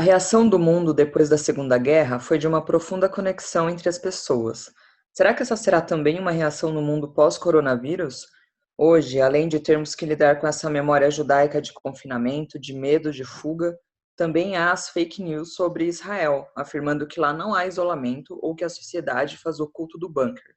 reação do mundo depois da Segunda Guerra foi de uma profunda conexão entre as pessoas. Será que essa será também uma reação no mundo pós-coronavírus? Hoje, além de termos que lidar com essa memória judaica de confinamento, de medo, de fuga, também há as fake news sobre Israel, afirmando que lá não há isolamento ou que a sociedade faz o culto do bunker.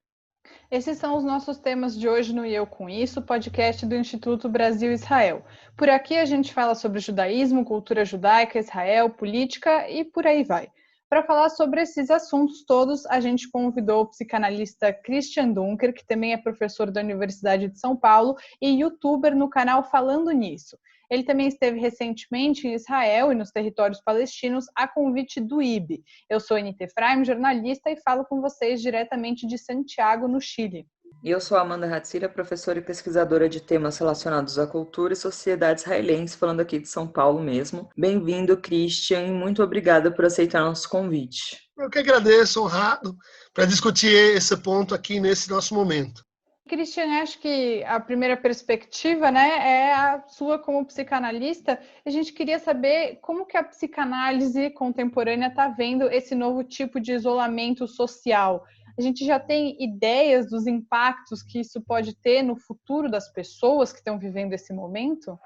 Esses são os nossos temas de hoje no E Eu Com Isso, podcast do Instituto Brasil-Israel. Por aqui a gente fala sobre judaísmo, cultura judaica, Israel, política e por aí vai. Para falar sobre esses assuntos todos, a gente convidou o psicanalista Christian Dunker, que também é professor da Universidade de São Paulo e youtuber no canal Falando Nisso. Ele também esteve recentemente em Israel e nos territórios palestinos a convite do IB. Eu sou Anita Efraim, jornalista, e falo com vocês diretamente de Santiago, no Chile. E eu sou a Amanda Hatzira, professora e pesquisadora de temas relacionados à cultura e sociedade israelense, falando aqui de São Paulo mesmo. Bem-vindo, Christian, e muito obrigada por aceitar nosso convite. Eu que agradeço, honrado, para discutir esse ponto aqui nesse nosso momento. Christian, acho que a primeira perspectiva, né, é a sua como psicanalista. A gente queria saber como que a psicanálise contemporânea está vendo esse novo tipo de isolamento social. A gente já tem ideias dos impactos que isso pode ter no futuro das pessoas que estão vivendo esse momento?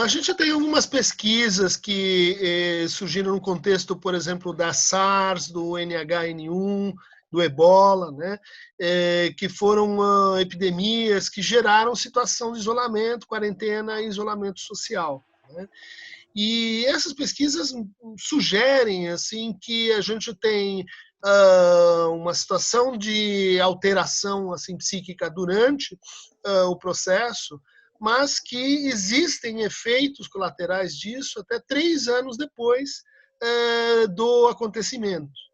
A gente tem algumas pesquisas que surgiram no contexto, por exemplo, da SARS, do NH-N1, do Ebola, né, que foram epidemias que geraram situação de isolamento, quarentena e isolamento social, né? E essas pesquisas sugerem assim que a gente tem uma situação de alteração assim psíquica durante o processo, mas que existem efeitos colaterais disso até 3 anos depois do acontecimento.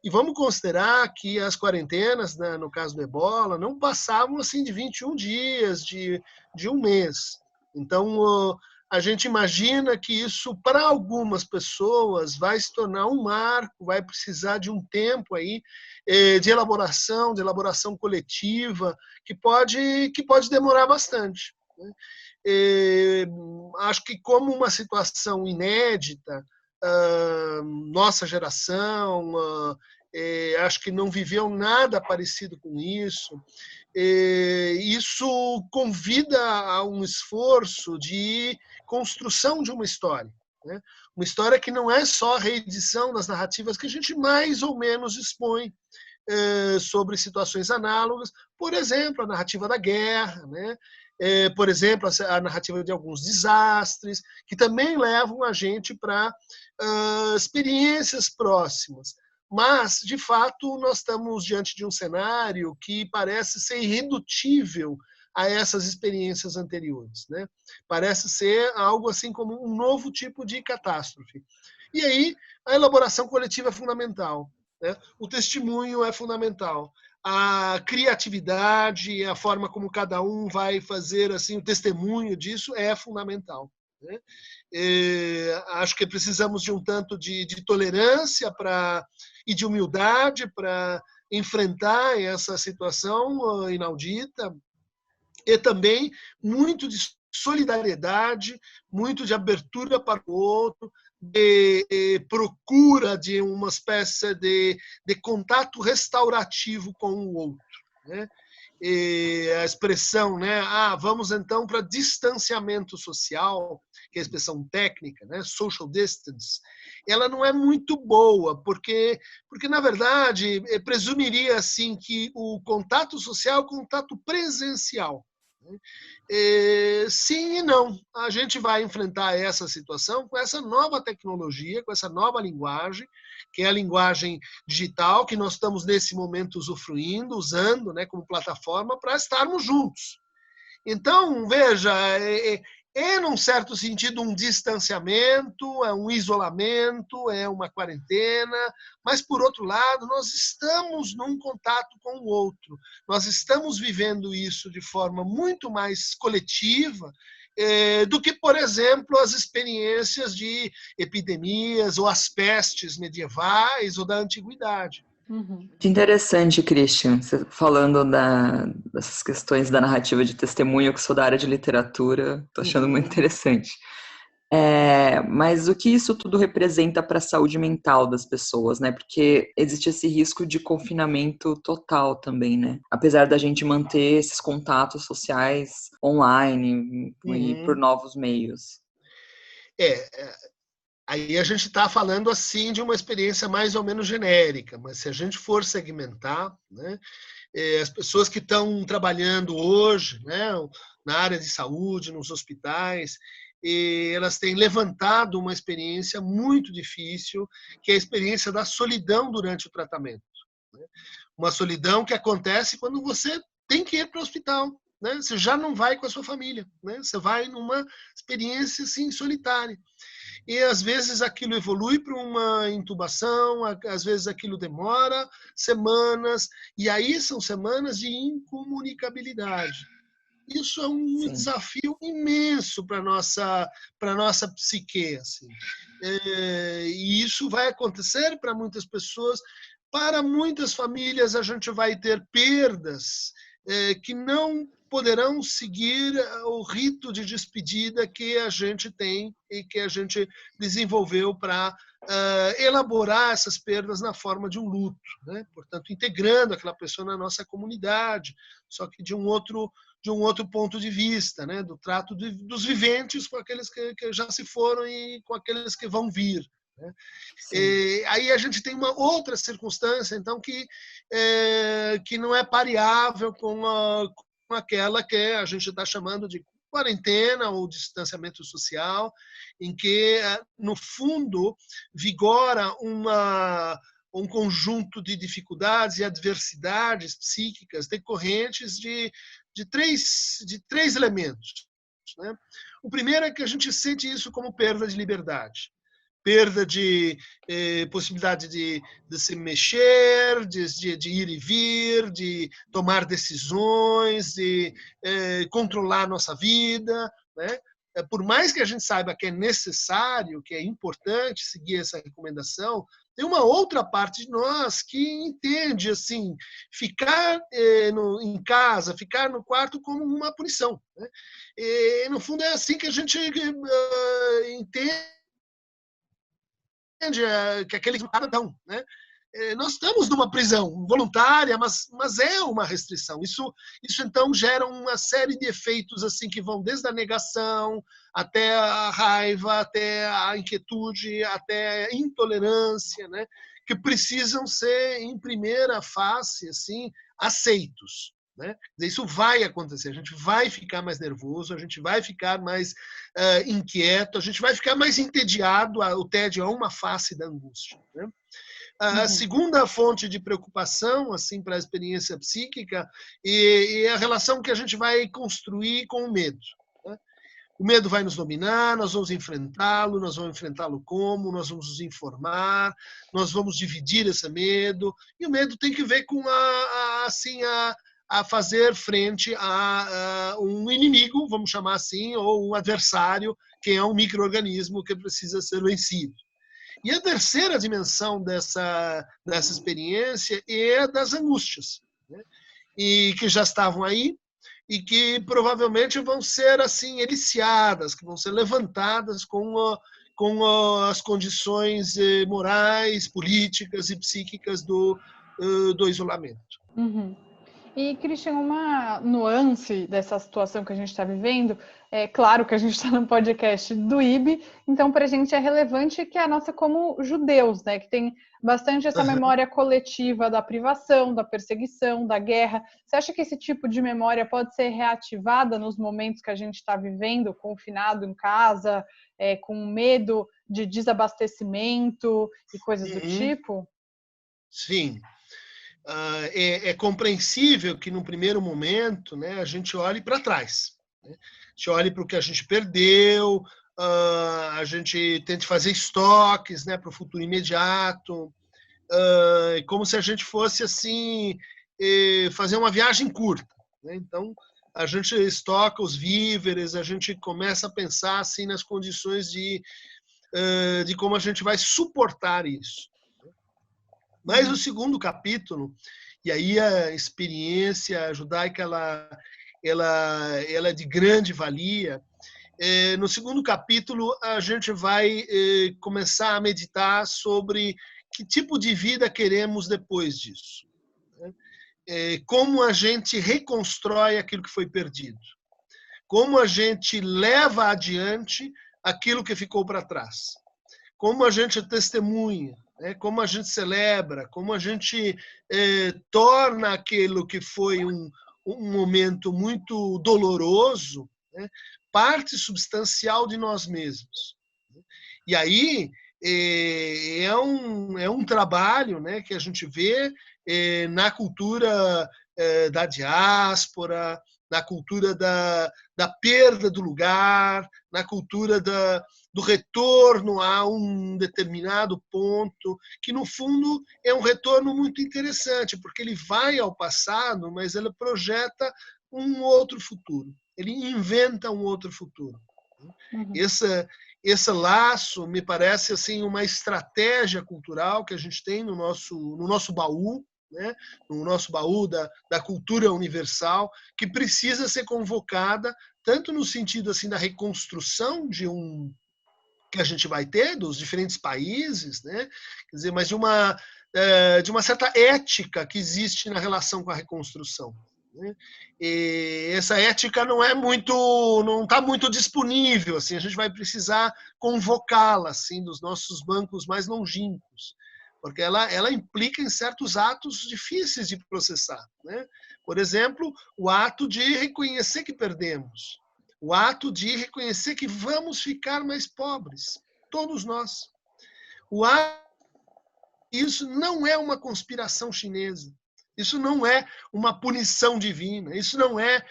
E vamos considerar que as quarentenas, né, no caso do Ebola, não passavam assim de 21 dias, de um mês. Então, a gente imagina que isso, para algumas pessoas, vai se tornar um marco, vai precisar de um tempo aí de elaboração coletiva, que pode demorar bastante, né? Acho que como uma situação inédita, nossa geração, acho que não viveu nada parecido com isso. Isso convida a um esforço de construção de uma história, né? Uma história que não é só a reedição das narrativas que a gente mais ou menos expõe sobre situações análogas, por exemplo, a narrativa da guerra, né? Por exemplo, a narrativa de alguns desastres, que também levam a gente para experiências próximas. Mas, de fato, nós estamos diante de um cenário que parece ser irredutível a essas experiências anteriores, né? Parece ser algo assim como um novo tipo de catástrofe. E aí, a elaboração coletiva é fundamental, né? O testemunho é fundamental. A criatividade, a forma como cada um vai fazer assim o testemunho disso é fundamental, né? Acho que precisamos de um tanto de tolerância e de humildade para enfrentar essa situação inaudita, e também muito de solidariedade, muito de abertura para o outro, de procura de uma espécie de contato restaurativo com o outro, né? A expressão, né, vamos então para distanciamento social, que é a expressão técnica, né, social distance, ela não é muito boa, porque na verdade presumiria assim que o contato social é o contato presencial. Sim e não. A gente vai enfrentar essa situação com essa nova tecnologia, com essa nova linguagem, que é a linguagem digital, que nós estamos nesse momento usufruindo, usando, né, como plataforma para estarmos juntos. Então, veja, num certo sentido, um distanciamento, é um isolamento, é uma quarentena, mas, por outro lado, nós estamos num contato com o outro. Nós estamos vivendo isso de forma muito mais coletiva do que, por exemplo, as experiências de epidemias ou as pestes medievais ou da antiguidade. Muito interessante, Christian, você falando dessas questões da narrativa de testemunho, que sou da área de literatura, estou achando muito interessante. Mas o que isso tudo representa para a saúde mental das pessoas, né? Porque existe esse risco de confinamento total também, né? Apesar da gente manter esses contatos sociais online e por novos meios. Aí a gente está falando assim de uma experiência mais ou menos genérica, mas se a gente for segmentar, né, as pessoas que estão trabalhando hoje, né, na área de saúde, nos hospitais, elas têm levantado uma experiência muito difícil, que é a experiência da solidão durante o tratamento. Né? Uma solidão que acontece quando você tem que ir para o hospital. Né? Você já não vai com a sua família, né? Você vai numa experiência assim, solitária. E às vezes aquilo evolui para uma intubação, às vezes aquilo demora semanas, e aí são semanas de incomunicabilidade. Isso é um Sim. desafio imenso para a nossa psique. Assim. E isso vai acontecer para muitas pessoas. Para muitas famílias, a gente vai ter perdas que não poderão seguir o rito de despedida que a gente tem e que a gente desenvolveu para elaborar essas perdas na forma de um luto, né? Portanto, integrando aquela pessoa na nossa comunidade, só que de um outro ponto de vista, né? Do trato dos viventes com aqueles que já se foram e com aqueles que vão vir. Né? Aí a gente tem uma outra circunstância, então, que não é pareável com aquela que a gente está chamando de quarentena ou distanciamento social, em que, no fundo, vigora um conjunto de dificuldades e adversidades psíquicas decorrentes de três elementos. Né? O primeiro é que a gente sente isso como perda de liberdade. Perda de possibilidade de se mexer, de ir e vir, de tomar decisões, de controlar a nossa vida. Né? Por mais que a gente saiba que é necessário, que é importante seguir essa recomendação, tem uma outra parte de nós que entende assim, ficar em casa, ficar no quarto como uma punição. Né? E, no fundo, é assim que a gente entende que aqueles não, né? Nós estamos numa prisão voluntária, mas é uma restrição. Isso então gera uma série de efeitos assim que vão desde a negação até a raiva, até a inquietude, até a intolerância, né? Que precisam ser em primeira face assim aceitos. Né? Isso vai acontecer, a gente vai ficar mais nervoso, a gente vai ficar mais inquieto, a gente vai ficar mais entediado, o tédio é uma face da angústia. Né? A segunda fonte de preocupação assim, para a experiência psíquica é a relação que a gente vai construir com o medo. Né? O medo vai nos dominar, nós vamos enfrentá-lo como? Nós vamos nos informar, nós vamos dividir esse medo, e o medo tem que ver com a fazer frente a um inimigo, vamos chamar assim, ou um adversário, que é um micro-organismo que precisa ser vencido. E a terceira dimensão dessa experiência é a das angústias, né? E que já estavam aí e que provavelmente vão ser assim eliciadas, que vão ser levantadas com as condições morais, políticas e psíquicas do isolamento. Uhum. E, Christian, uma nuance dessa situação que a gente está vivendo, é claro que a gente está no podcast do IB, então para a gente é relevante que a nossa como judeus, né, que tem bastante essa memória coletiva da privação, da perseguição, da guerra. Você acha que esse tipo de memória pode ser reativada nos momentos que a gente está vivendo, confinado em casa, com medo de desabastecimento e coisas do tipo? Sim. É compreensível que, num primeiro momento, né, a gente olhe para trás. Né? A gente olhe para o que a gente perdeu, a gente tente fazer estoques, né, para o futuro imediato, como se a gente fosse assim fazer uma viagem curta. Né? Então, a gente estoca os víveres, a gente começa a pensar assim, nas condições de como a gente vai suportar isso. Mas o segundo capítulo, e aí a experiência judaica ela é de grande valia, No segundo capítulo, a gente vai começar a meditar sobre que tipo de vida queremos depois disso. Como a gente reconstrói aquilo que foi perdido. Como a gente leva adiante aquilo que ficou para trás. Como a gente testemunha, como a gente celebra, como a gente torna aquilo que foi um momento muito doloroso, parte substancial de nós mesmos. E aí é um trabalho, que a gente vê na cultura da diáspora, na cultura da perda do lugar, na cultura do retorno a um determinado ponto, que no fundo é um retorno muito interessante, porque ele vai ao passado, mas ele projeta um outro futuro. Ele inventa um outro futuro. Uhum. Esse laço me parece assim uma estratégia cultural que a gente tem no nosso baú, no nosso baú da cultura universal, que precisa ser convocada tanto no sentido assim da reconstrução que a gente vai ter dos diferentes países, quer dizer, mas de uma certa ética que existe na relação com a reconstrução. E essa ética não está muito disponível, assim, a gente vai precisar convocá-la assim dos nossos bancos mais longínquos, porque ela implica em certos atos difíceis de processar, Por exemplo, o ato de reconhecer que perdemos, o ato de reconhecer que vamos ficar mais pobres, todos nós. Isso não é uma conspiração chinesa. Isso não é uma punição divina. Isso não é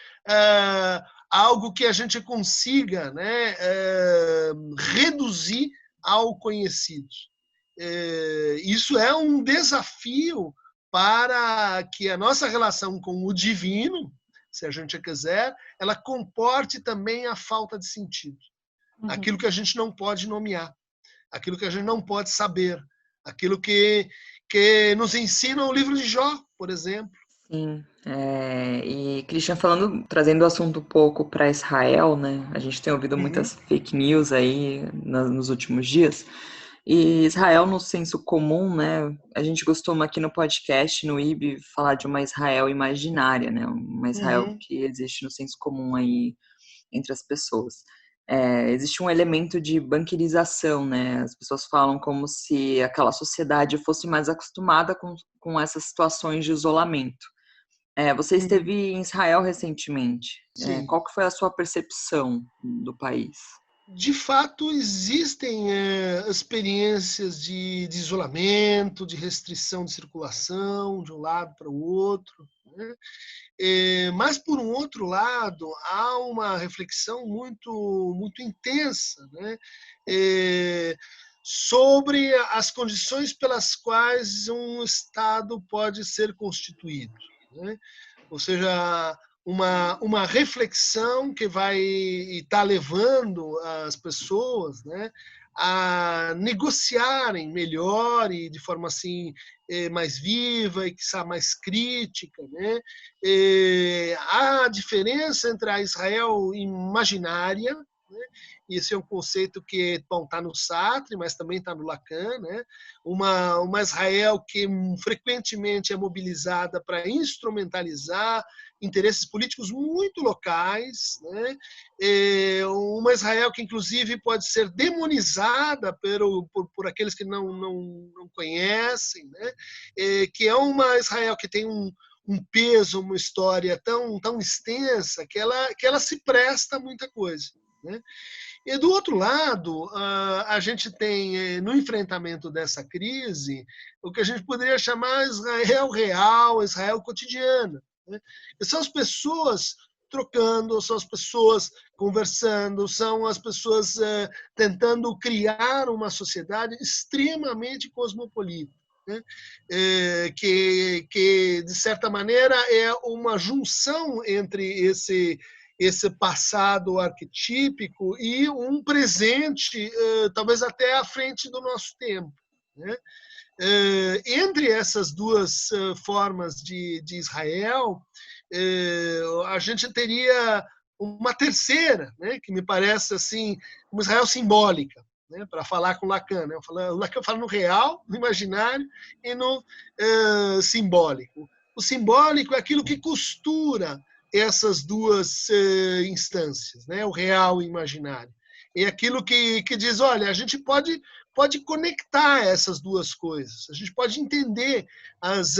algo que a gente consiga reduzir ao conhecido. Isso é um desafio para que a nossa relação com o divino, se a gente quiser, ela comporte também a falta de sentido. Uhum. Aquilo que a gente não pode nomear, aquilo que a gente não pode saber, aquilo que nos ensina o livro de Jó, por exemplo. Sim, e Christian, trazendo o assunto um pouco para Israel, A gente tem ouvido muitas fake news aí nos últimos dias. E Israel no senso comum, a gente costuma aqui no podcast, no IB, falar de uma Israel imaginária, Uma Israel que existe no senso comum aí entre as pessoas. Existe um elemento de banquerização, As pessoas falam como se aquela sociedade fosse mais acostumada com essas situações de isolamento. Você esteve em Israel recentemente. Qual que foi a sua percepção do país? De fato, existem experiências de isolamento, de restrição de circulação de um lado para o outro. Mas, por um outro lado, há uma reflexão muito, muito intensa sobre as condições pelas quais um Estado pode ser constituído. Ou seja, uma reflexão que vai estar levando as pessoas a negociarem melhor e de forma assim mais viva e quiçá mais crítica. Há diferença entre a Israel imaginária, e esse é um conceito que está no Sartre, mas também está no Lacan, uma Israel que frequentemente é mobilizada para instrumentalizar interesses políticos muito locais, uma Israel que inclusive pode ser demonizada por aqueles que não conhecem, que é uma Israel que tem um peso, uma história tão extensa que ela se presta a muita coisa. E do outro lado, a gente tem, no enfrentamento dessa crise, o que a gente poderia chamar Israel real, Israel cotidiana. São as pessoas trocando, são as pessoas conversando, são as pessoas tentando criar uma sociedade extremamente cosmopolita. Que, de certa maneira, é uma junção entre esse passado arquetípico e um presente, talvez até à frente do nosso tempo. Entre essas duas formas de Israel, a gente teria uma terceira, né, que me parece assim, uma Israel simbólica, né, para falar com Lacan. Né? Lacan fala no real, no imaginário e no simbólico. O simbólico é aquilo que costura essas duas instâncias, né, o real e o imaginário. É aquilo que diz, olha, a gente pode conectar essas duas coisas, a gente pode entender as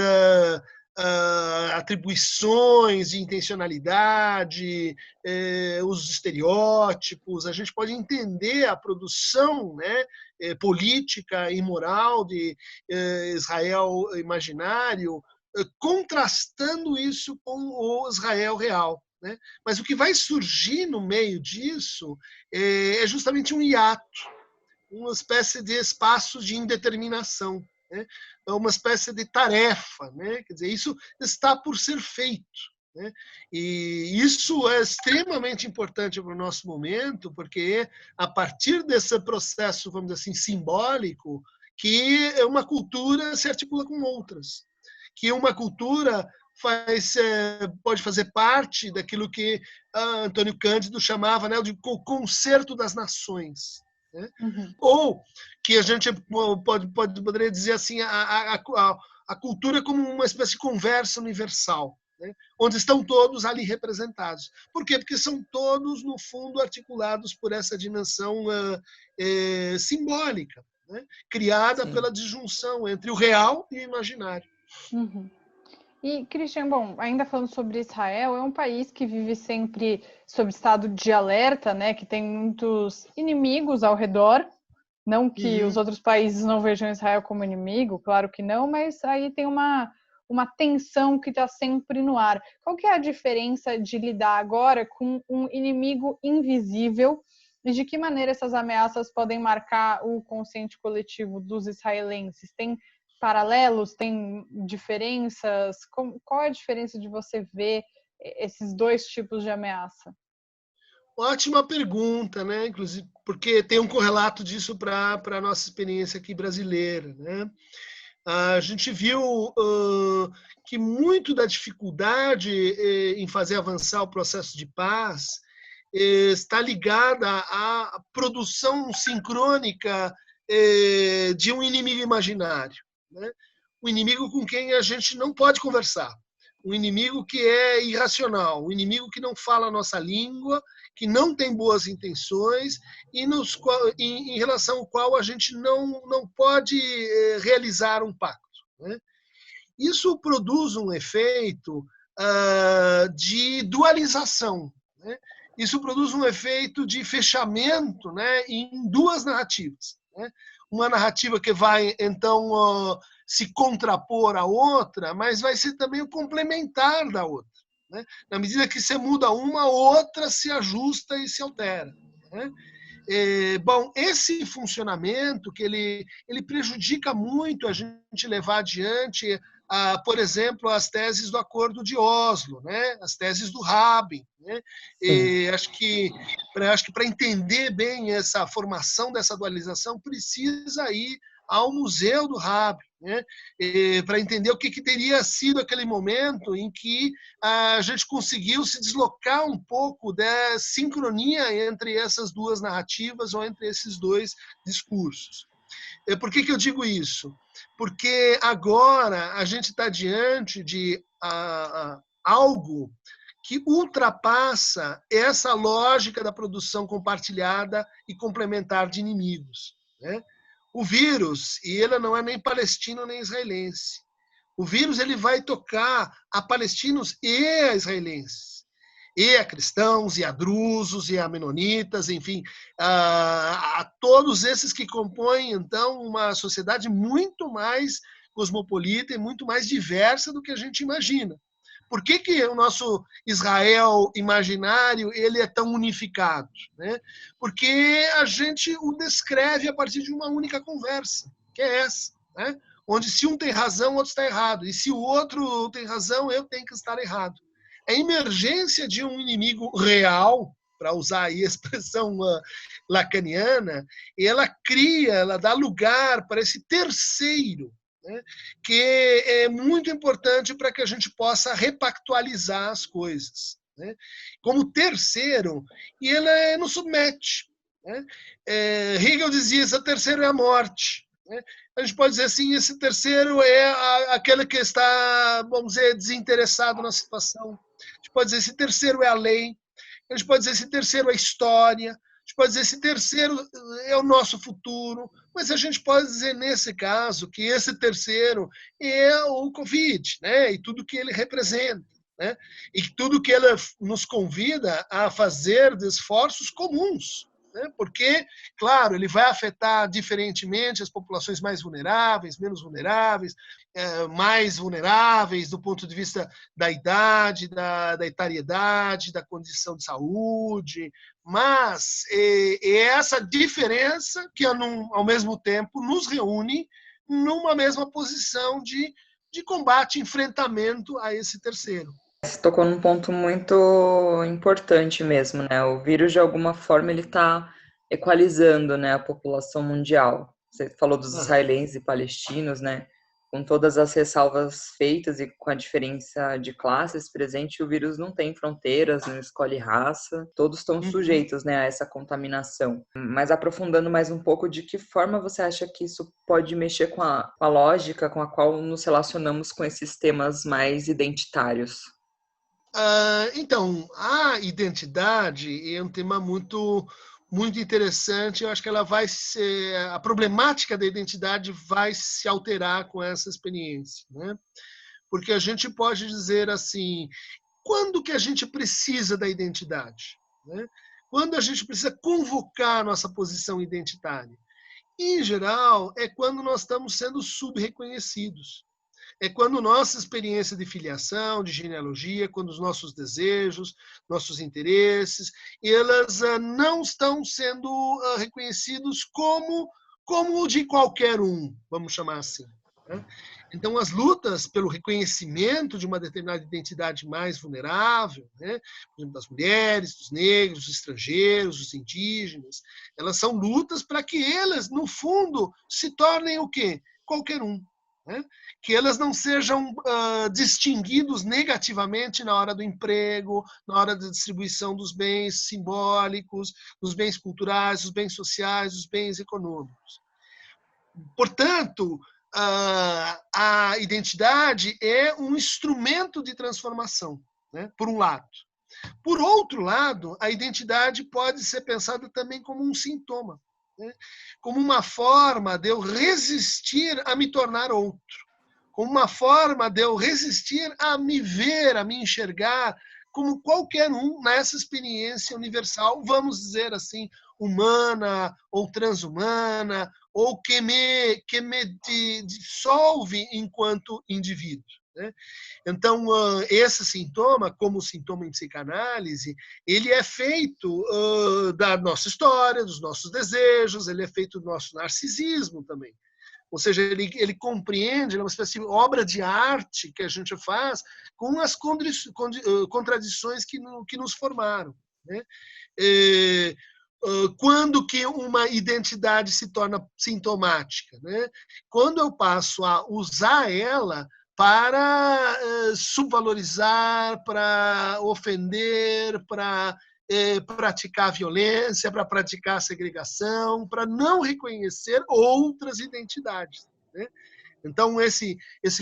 atribuições de intencionalidade, os estereótipos, a gente pode entender a produção, né, política e moral de Israel imaginário, contrastando isso com o Israel real. Né? Mas o que vai surgir no meio disso é justamente um hiato, uma espécie de espaço de indeterminação, né? É uma espécie de tarefa, né? Quer dizer, isso está por ser feito, né? E isso é extremamente importante para o nosso momento, porque a partir desse processo, vamos dizer assim, simbólico, que uma cultura se articula com outras, que uma cultura pode fazer parte daquilo que Antônio Cândido chamava, né, de concerto das nações. Né? Uhum. Ou que a gente poderia dizer assim, a cultura como uma espécie de conversa universal, né? Onde estão todos ali representados. Por quê? Porque são todos, no fundo, articulados por essa dimensão simbólica, né? Criada Sim. pela disjunção entre o real e o imaginário. Uhum. E, Christian, bom, ainda falando sobre Israel, é um país que vive sempre sob estado de alerta, né? Que tem muitos inimigos ao redor. Não que os outros países não vejam Israel como inimigo, claro que não, mas aí tem uma tensão que está sempre no ar. Qual que é a diferença de lidar agora com um inimigo invisível e de que maneira essas ameaças podem marcar o consciente coletivo dos israelenses? Tem paralelos, tem diferenças? Qual é a diferença de você ver esses dois tipos de ameaça? Ótima pergunta, né? Inclusive, porque tem um correlato disso para a nossa experiência aqui brasileira, né? A gente viu que muito da dificuldade em fazer avançar o processo de paz está ligada à produção sincrônica de um inimigo imaginário, né? Um inimigo com quem a gente não pode conversar, um inimigo que é irracional, um inimigo que não fala a nossa língua, que não tem boas intenções e em relação ao qual a gente não pode realizar um pacto. Né? Isso produz um efeito de dualização. Né? Isso produz um efeito de fechamento, né, em duas narrativas. Né? Uma narrativa que vai, então, se contrapor à outra, mas vai ser também o complementar da outra. Né? Na medida que você muda uma, a outra se ajusta e se altera. Né? Bom, esse funcionamento que ele prejudica muito a gente levar adiante, por exemplo, as teses do Acordo de Oslo, né? As teses do Rabin. Né? Acho que para entender bem essa formação dessa dualização, precisa ir ao Museu do Rabin, né? Para entender o que teria sido aquele momento em que a gente conseguiu se deslocar um pouco da sincronia entre essas duas narrativas ou entre esses dois discursos. Por que eu digo isso? Porque agora a gente está diante de algo que ultrapassa essa lógica da produção compartilhada e complementar de inimigos. Né? O vírus, e ele não é nem palestino nem israelense, o vírus ele vai tocar a palestinos e a israelenses, e a cristãos, e a drusos, e a menonitas, enfim, a todos esses que compõem, então, uma sociedade muito mais cosmopolita e muito mais diversa do que a gente imagina. Por que o nosso Israel imaginário ele é tão unificado? Né? Porque a gente o descreve a partir de uma única conversa, que é essa, né? Onde se um tem razão, o outro está errado. E se o outro tem razão, eu tenho que estar errado. A emergência de um inimigo real, para usar aí a expressão lacaniana, ela dá lugar para esse terceiro, né, que é muito importante para que a gente possa repactualizar as coisas. né, como terceiro, e ele nos submete. Né? Hegel dizia: esse terceiro é a morte. Né? A gente pode dizer assim: esse terceiro é aquele que está, vamos dizer, desinteressado na situação. A gente pode dizer: esse terceiro é a lei. A gente pode dizer: esse terceiro é a história. A gente pode dizer: esse terceiro é o nosso futuro. Mas a gente pode dizer, nesse caso, que esse terceiro é o Covid, né? E tudo que ele representa. Né? E tudo que ele nos convida a fazer de esforços comuns. Né? Porque, claro, ele vai afetar diferentemente as populações mais vulneráveis, menos vulneráveis, mais vulneráveis do ponto de vista da idade, da etariedade, da condição de saúde, mas é essa diferença que, ao mesmo tempo, nos reúne numa mesma posição de combate, enfrentamento a esse terceiro. Você tocou num ponto muito importante mesmo, né? O vírus, de alguma forma, ele está equalizando, né, a população mundial. Você falou dos israelenses e palestinos, né? Com todas as ressalvas feitas e com a diferença de classes presente, o vírus não tem fronteiras, não escolhe raça, todos estão sujeitos, né, a essa contaminação. Mas aprofundando mais um pouco, de que forma você acha que isso pode mexer com a lógica com a qual nos relacionamos com esses temas mais identitários? Então, a identidade é um tema muito interessante. Eu acho que ela vai ser, a problemática da identidade vai se alterar com essa experiência, né? Porque a gente pode dizer assim: quando que a gente precisa da identidade? Né? Quando a gente precisa convocar nossa posição identitária? Em geral, é quando nós estamos sendo subreconhecidos. É quando nossa experiência de filiação, de genealogia, quando os nossos desejos, nossos interesses, elas não estão sendo reconhecidos como o de qualquer um, vamos chamar assim. Né? Então, as lutas pelo reconhecimento de uma determinada identidade mais vulnerável, né, por exemplo, das mulheres, dos negros, dos estrangeiros, dos indígenas, elas são lutas para que elas, no fundo, se tornem o quê? Qualquer um. Né? Que elas não sejam distinguidos negativamente na hora do emprego, na hora da distribuição dos bens simbólicos, dos bens culturais, dos bens sociais, dos bens econômicos. Portanto, a identidade é um instrumento de transformação, né? Por um lado. Por outro lado, a identidade pode ser pensada também como um sintoma, né? Como uma forma de eu resistir a me tornar outro, como uma forma de eu resistir a me ver, a me enxergar como qualquer um nessa experiência universal, vamos dizer assim, humana ou transhumana, ou que me dissolve enquanto indivíduo. Né? Então, esse sintoma, como sintoma em psicanálise, ele é feito da nossa história, dos nossos desejos, ele é feito do nosso narcisismo também. Ou seja, ele compreende, é uma espécie de obra de arte que a gente faz com as contradições que nos formaram. Né? Quando que uma identidade se torna sintomática? Né? Quando eu passo a usar ela para subvalorizar, para ofender, para praticar violência, para praticar segregação, para não reconhecer outras identidades. Né? Então, esse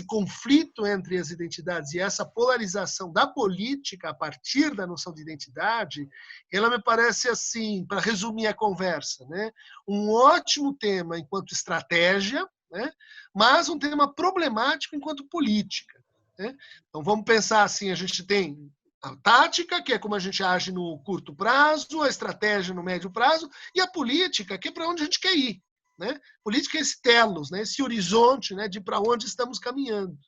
conflito entre as identidades e essa polarização da política a partir da noção de identidade, ela me parece assim, para resumir a conversa, né? Um ótimo tema enquanto estratégia, né? Mas um tema problemático enquanto política. Né? Então, vamos pensar assim, a gente tem a tática, que é como a gente age no curto prazo, a estratégia no médio prazo, e a política, que é para onde a gente quer ir. Né? Política é esse telos, né? Esse horizonte, né? De para onde estamos caminhando.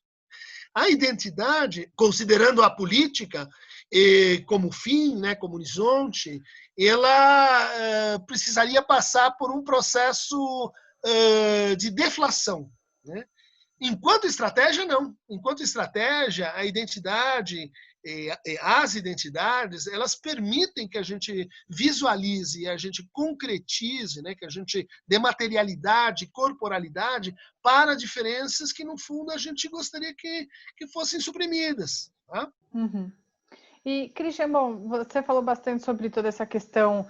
A identidade, considerando a política como fim, né? Como horizonte, ela precisaria passar por um processo de deflação. Né? Enquanto estratégia, não. Enquanto estratégia, a identidade, as identidades, elas permitem que a gente visualize, a gente concretize, né, que a gente dê materialidade, corporalidade para diferenças que, no fundo, a gente gostaria que fossem suprimidas. Tá? Uhum. E, Christian, bom, você falou bastante sobre toda essa questão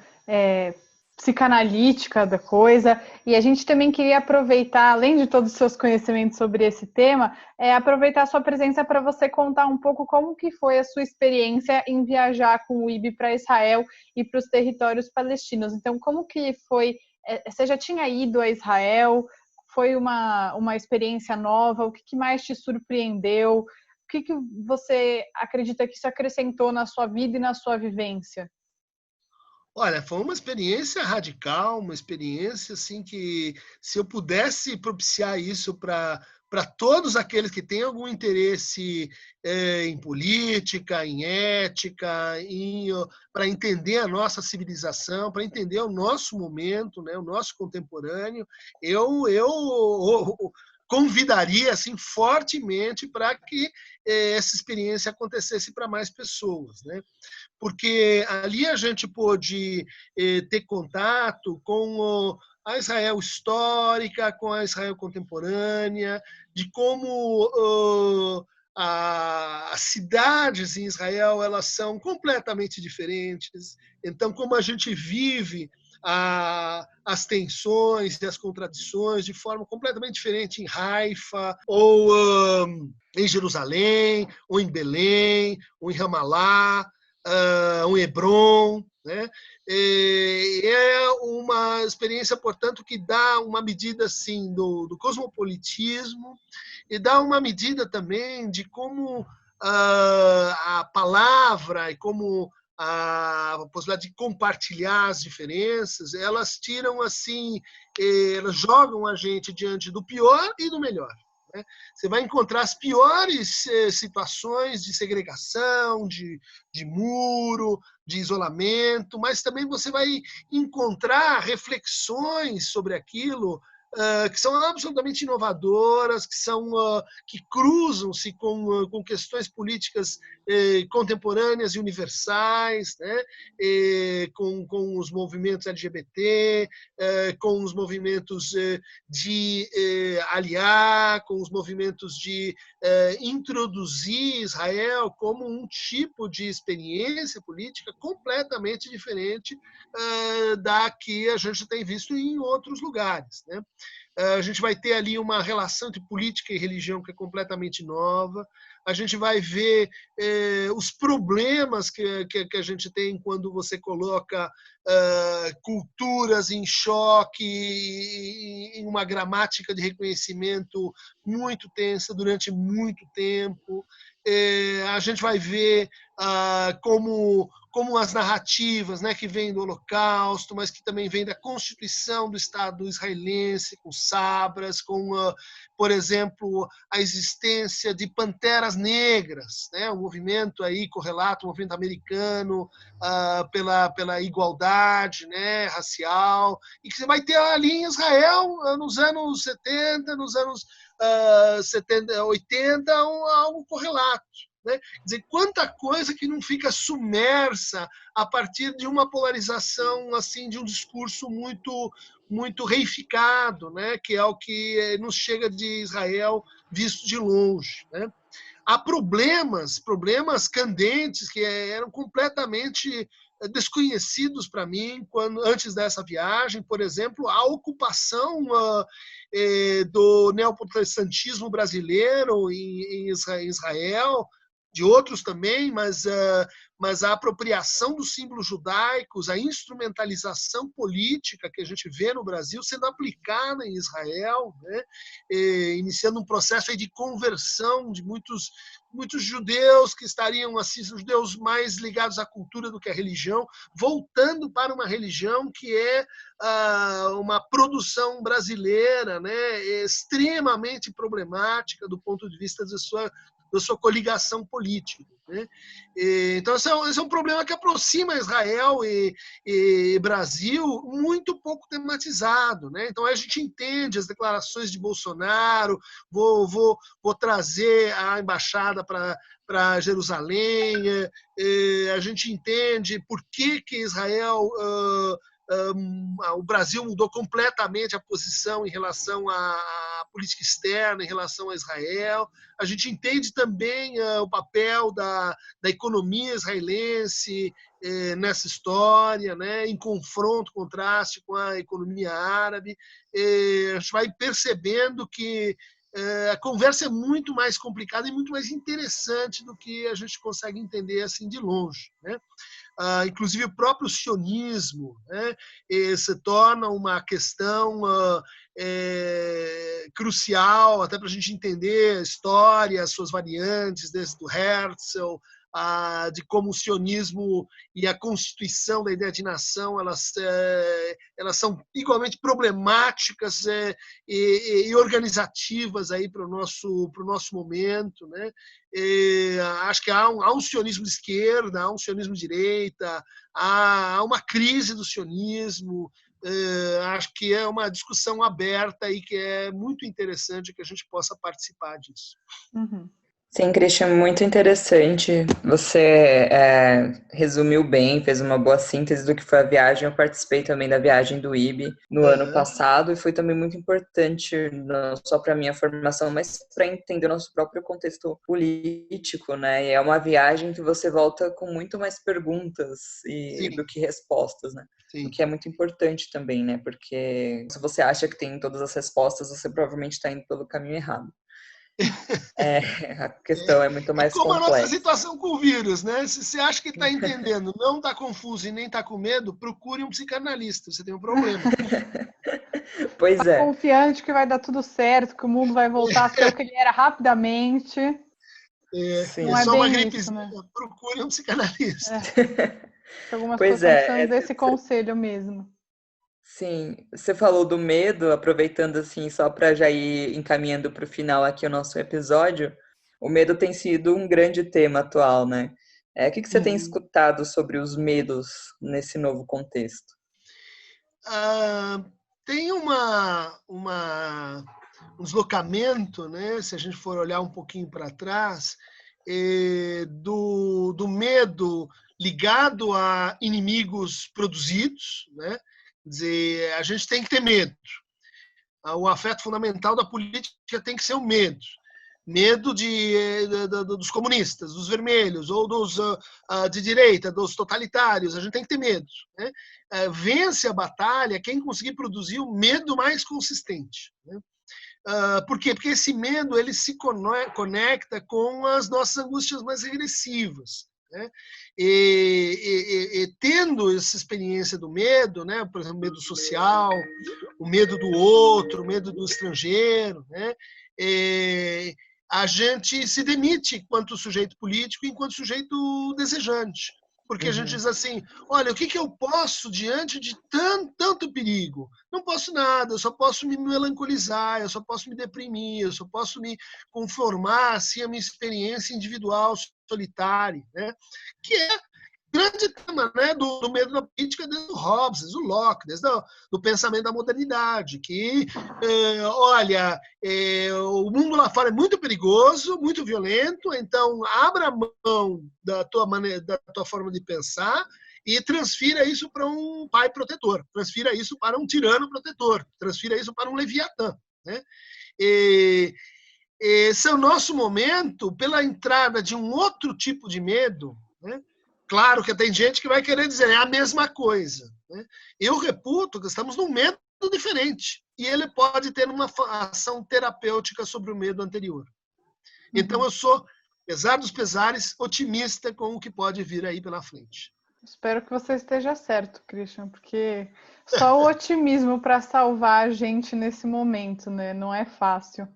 psicanalítica da coisa, e a gente também queria aproveitar, além de todos os seus conhecimentos sobre esse tema, aproveitar a sua presença para você contar um pouco como que foi a sua experiência em viajar com o IB para Israel e para os territórios palestinos. Então, como que foi? Você já tinha ido a Israel? Foi uma experiência nova? O que mais te surpreendeu? O que você acredita que isso acrescentou na sua vida e na sua vivência? Olha, foi uma experiência radical, uma experiência assim que, se eu pudesse propiciar isso para todos aqueles que têm algum interesse em política, em ética, para entender a nossa civilização, para entender o nosso momento, né, o nosso contemporâneo, eu convidaria assim fortemente para que essa experiência acontecesse para mais pessoas, né? Porque ali a gente pôde ter contato com a Israel histórica, com a Israel contemporânea, de como as cidades em Israel elas são completamente diferentes. Então, como a gente vive as tensões e as contradições de forma completamente diferente em Haifa, ou em Jerusalém, ou em Belém, ou em Ramallah, um Hebron, né? É uma experiência, portanto, que dá uma medida assim do cosmopolitismo e dá uma medida também de como a palavra e como a possibilidade de compartilhar as diferenças, elas tiram assim, elas jogam a gente diante do pior e do melhor. Você vai encontrar as piores situações de segregação, de muro, de isolamento, mas também você vai encontrar reflexões sobre aquilo que são absolutamente inovadoras, que cruzam-se com questões políticas contemporâneas e universais, né? Com os movimentos LGBT, com os movimentos de aliar, com os movimentos de introduzir Israel como um tipo de experiência política completamente diferente da que a gente tem visto em outros lugares, né? A gente vai ter ali uma relação entre política e religião que é completamente nova. A gente vai ver os problemas que a gente tem quando você coloca culturas em choque, em uma gramática de reconhecimento muito tensa durante muito tempo. A gente vai ver como as narrativas, né, que vêm do Holocausto, mas que também vêm da constituição do Estado israelense, com sabras, com, por exemplo, a existência de panteras negras, né, um movimento aí correlato, um movimento americano pela igualdade, né, racial, e que você vai ter ali em Israel nos anos 70, nos anos 70, 80, algo correlato. Né? Quer dizer, quanta coisa que não fica submersa a partir de uma polarização, assim, de um discurso muito reificado, né? Que é o que nos chega de Israel visto de longe. Né? Há problemas candentes que eram completamente desconhecidos para mim antes dessa viagem. Por exemplo, a ocupação do neoprotestantismo brasileiro em Israel, de outros também, mas a apropriação dos símbolos judaicos, a instrumentalização política que a gente vê no Brasil sendo aplicada em Israel, né? Iniciando um processo aí de conversão de muitos judeus que estariam assim, judeus mais ligados à cultura do que à religião, voltando para uma religião que é uma produção brasileira, né? Extremamente problemática do ponto de vista da sua coligação política. Né? Então, esse é um problema que aproxima Israel e Brasil muito pouco tematizado. Né? Então, a gente entende as declarações de Bolsonaro, vou trazer a embaixada para Jerusalém, a gente entende por que Israel o Brasil mudou completamente a posição em relação à política externa, em relação a Israel. A gente entende também o papel da economia israelense nessa história, né, em confronto, contraste com a economia árabe. A gente vai percebendo que a conversa é muito mais complicada e muito mais interessante do que a gente consegue entender assim de longe, né? Inclusive o próprio sionismo, né, se torna uma questão crucial até para a gente entender a história, as suas variantes, desde o Herzl, de como o sionismo e a constituição da ideia de nação elas são igualmente problemáticas e organizativas aí para o nosso momento, né? Acho que há um sionismo de esquerda, há um sionismo de direita, há uma crise do sionismo. Acho que é uma discussão aberta e que é muito interessante que a gente possa participar disso. Uhum. Sim, Christian, muito interessante. Você resumiu bem, fez uma boa síntese do que foi a viagem. Eu participei também da viagem do IB no ano passado e foi também muito importante, não só para a minha formação, mas para entender o nosso próprio contexto político, né? E é uma viagem que você volta com muito mais perguntas do que respostas, né? Sim. O que é muito importante também, né? Porque se você acha que tem todas as respostas, você provavelmente está indo pelo caminho errado. A questão é muito mais como complexa. a nossa situação com o vírus, né? Se você acha que está entendendo, não está confuso e nem está com medo, procure um psicanalista, você tem um problema. Pois Tá confiante que vai dar tudo certo, que o mundo vai voltar a ser o que ele era rapidamente. Não é só uma gripezinha, né? Procure um psicanalista. Algumas pessoas estão precisando desse conselho mesmo. Sim, você falou do medo, aproveitando assim, só para já ir encaminhando para o final aqui o nosso episódio, o medo tem sido um grande tema atual, né? O que você tem escutado sobre os medos nesse novo contexto? Tem um deslocamento, né? Se a gente for olhar um pouquinho para trás, do medo ligado a inimigos produzidos, né? Quer dizer, a gente tem que ter medo. O afeto fundamental da política tem que ser o medo. Medo dos comunistas, dos vermelhos, ou dos de direita, dos totalitários. A gente tem que ter medo, né? Vence a batalha quem conseguir produzir o medo mais consistente, né? Por quê? Porque esse medo ele se conecta com as nossas angústias mais regressivas, né? E tendo essa experiência do medo, né? Por exemplo, o medo social, o medo do outro, o medo do estrangeiro, né? A gente se demite enquanto sujeito político, enquanto sujeito desejante. Porque a gente diz assim, olha, o que eu posso diante de tanto perigo? Não posso nada, eu só posso me melancolizar, eu só posso me deprimir, eu só posso me conformar assim, a minha experiência individual, solitária, né? Que é grande tema, né, do medo da política desde o Hobbes, desde o Locke, desde o pensamento da modernidade, que, olha, o mundo lá fora é muito perigoso, muito violento, então abra mão da tua forma de pensar e transfira isso para um pai protetor, transfira isso para um tirano protetor, transfira isso para um leviatã, né? Esse é o nosso momento pela entrada de um outro tipo de medo, né? Claro que tem gente que vai querer dizer é a mesma coisa, né? Eu reputo que estamos num medo diferente e ele pode ter uma ação terapêutica sobre o medo anterior. Então eu sou, apesar dos pesares, otimista com o que pode vir aí pela frente. Espero que você esteja certo, Christian, porque só o otimismo para salvar a gente nesse momento, né? Não é fácil.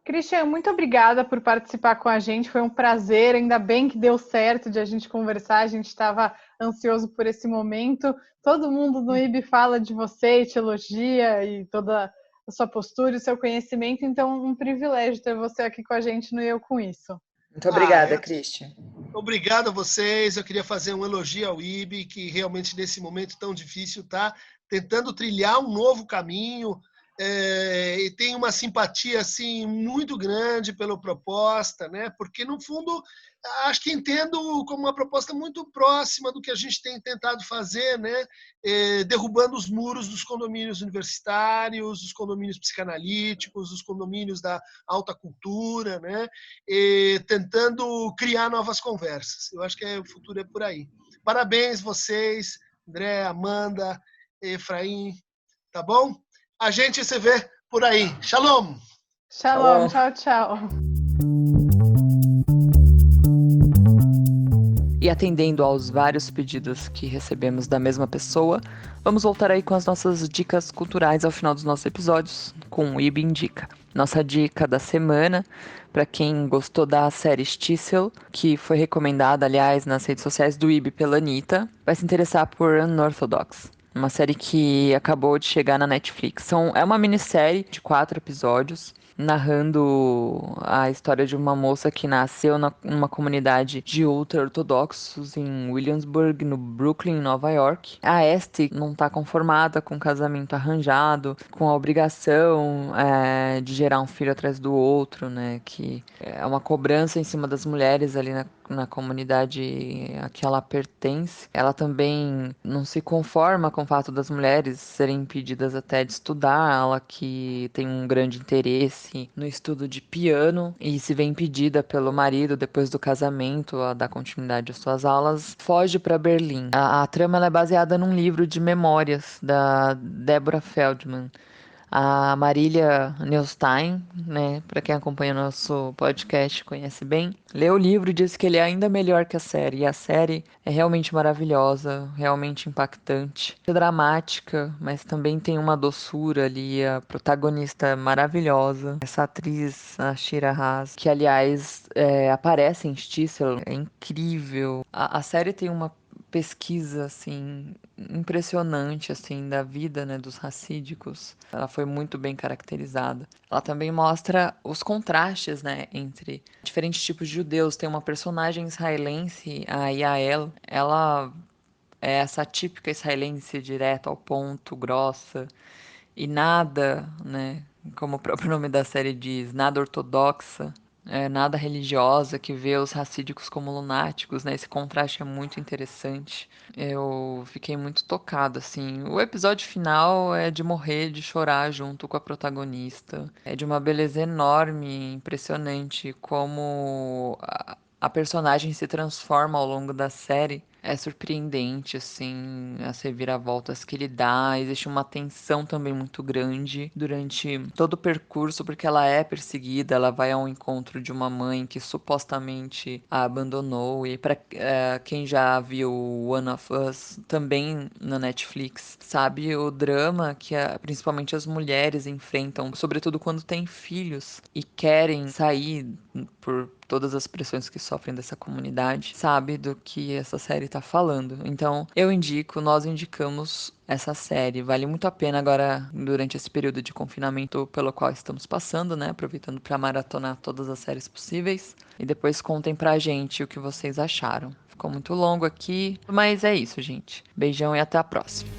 Christian, muito obrigada por participar com a gente, foi um prazer, ainda bem que deu certo de a gente conversar, a gente estava ansioso por esse momento, todo mundo no IB fala de você e te elogia e toda a sua postura e o seu conhecimento, então um privilégio ter você aqui com a gente no Eu Com Isso. Muito obrigada, Christian. Obrigado a vocês, eu queria fazer um elogio ao IB, que realmente nesse momento tão difícil está tentando trilhar um novo caminho, e tenho uma simpatia assim muito grande pela proposta, né? Porque no fundo acho que entendo como uma proposta muito próxima do que a gente tem tentado fazer, né? Derrubando os muros dos condomínios universitários, dos condomínios psicanalíticos, dos condomínios da alta cultura, né? Tentando criar novas conversas. Eu acho que o futuro é por aí. Parabéns vocês, André, Amanda, Efraim, tá bom? A gente se vê por aí. Shalom! Shalom, tchau, tchau. E atendendo aos vários pedidos que recebemos da mesma pessoa, vamos voltar aí com as nossas dicas culturais ao final dos nossos episódios, com o IB Indica. Nossa dica da semana, para quem gostou da série Shtisel, que foi recomendada, aliás, nas redes sociais do IB pela Anitta, vai se interessar por Unorthodox. Uma série que acabou de chegar na Netflix. É uma minissérie de 4 episódios, narrando a história de uma moça que nasceu numa comunidade de ultra-ortodoxos em Williamsburg, no Brooklyn, Nova York. A Esty não está conformada com o casamento arranjado, com a obrigação de gerar um filho atrás do outro, né? Que é uma cobrança em cima das mulheres ali na comunidade a que ela pertence. Ela também não se conforma com o fato das mulheres serem impedidas até de estudar, ela que tem um grande interesse no estudo de piano e se vê impedida pelo marido depois do casamento a dar continuidade às suas aulas, foge para Berlim. A trama ela é baseada num livro de memórias da Deborah Feldman. A Marília Neustein, né, para quem acompanha o nosso podcast, conhece bem, leu o livro e disse que ele é ainda melhor que a série. E a série é realmente maravilhosa, realmente impactante. É dramática, mas também tem uma doçura ali. A protagonista é maravilhosa. Essa atriz, a Shira Haas, que aliás aparece em Shtisel, é incrível. A série tem uma pesquisa assim impressionante assim da vida, né, dos racídicos. Ela foi muito bem caracterizada. Ela também mostra os contrastes, né, entre diferentes tipos de judeus. Tem uma personagem israelense, a Yael. Ela é essa típica israelense direta ao ponto, grossa e nada, né, como o próprio nome da série diz, nada ortodoxa. Nada religiosa, que vê os racídicos como lunáticos, né? Esse contraste é muito interessante. Eu fiquei muito tocado, assim. O episódio final é de morrer, de chorar junto com a protagonista. É de uma beleza enorme, impressionante, como a personagem se transforma ao longo da série. É surpreendente, assim, as reviravoltas que ele dá. Existe uma tensão também muito grande durante todo o percurso, porque ela é perseguida, ela vai ao encontro de uma mãe que supostamente a abandonou. E para quem já viu One of Us, também na Netflix, sabe o drama que principalmente as mulheres enfrentam, sobretudo quando têm filhos e querem sair por todas as pressões que sofrem dessa comunidade, sabe do que essa série tá falando. Então, nós indicamos essa série. Vale muito a pena agora, durante esse período de confinamento pelo qual estamos passando, né? Aproveitando para maratonar todas as séries possíveis. E depois contem pra gente o que vocês acharam. Ficou muito longo aqui, mas é isso, gente. Beijão e até a próxima.